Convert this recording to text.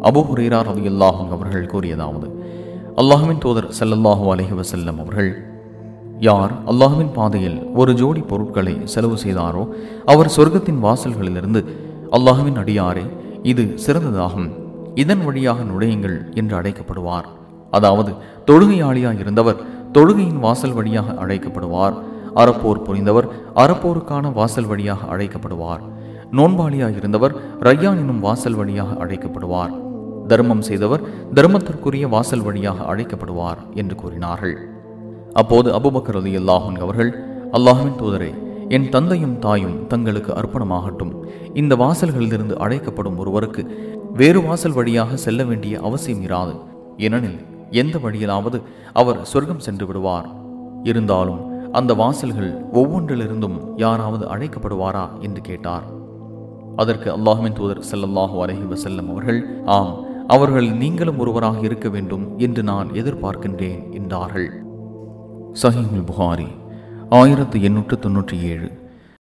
Abu Hurairah ரலியல்லாஹு அன்ஹு அவர்கள் கூறியதாவது, அல்லாஹ்வின் தூதர் ஸல்லல்லாஹு அலைஹி வஸல்லம் அவர்கள், யார் அல்லாஹ்வின் பாதையில் ஒரு ஜோடி பொருட்களை செலவு செய்தாரோ அவர் சொர்க்கத்தின் வாசல்களிலிருந்து, அல்லாஹ்வின் அடியாரே, இது சிறந்ததாகும், இதன் வழியாக நுழையுங்கள் என்று அழைக்கப்படுவார். அதாவது தொழுகையாளியாய் இருந்தவர் தொழுகையின் வாசல் வழியாக அழைக்கப்படுவார். அறப்போர் புரிந்தவர் அறப்போருக்கான வாசல் வழியாக அழைக்கப்படுவார். நோன்பாளியாய் இருந்தவர் ரய்யான் என்னும் வாசல் வழியாக அழைக்கப்படுவார். தர்மம் செய்தவர் தர்மத்திற்குரிய வாசல் வழியாக அழைக்கப்படுவார் என்று கூறினார்கள். அப்போது அபூபக்கர் ரலியல்லாஹு அன்ஹு அவர்கள், அல்லாஹ்வின் தூதரே, என் தந்தையும் தாயும் தங்களுக்கு அர்ப்பணமாகட்டும். இந்த வாசல்களிலிருந்து அழைக்கப்படும் ஒருவருக்கு வேறு வாசல் வழியாக செல்ல வேண்டிய அவசியம் இராது. ஏனெனில் எந்த வழியிலாவது அவர் சொர்க்கம் சென்று விடுவார். இருந்தாலும் அந்த வாசல்கள் ஒவ்வொன்றிலிருந்தும் யாராவது அழைக்கப்படுவாரா என்று கேட்டார். அதற்கு அல்லாஹ்வின் தூதர் ஸல்லல்லாஹு அலைஹி வஸல்லம் அவர்கள், ஆம், அவர்கள் நீங்களும் ஒருவராக இருக்க வேண்டும் என்று நான் எதிர்பார்க்கின்றேன் என்றார்கள். சஹீஹுல் புகாரி 1897.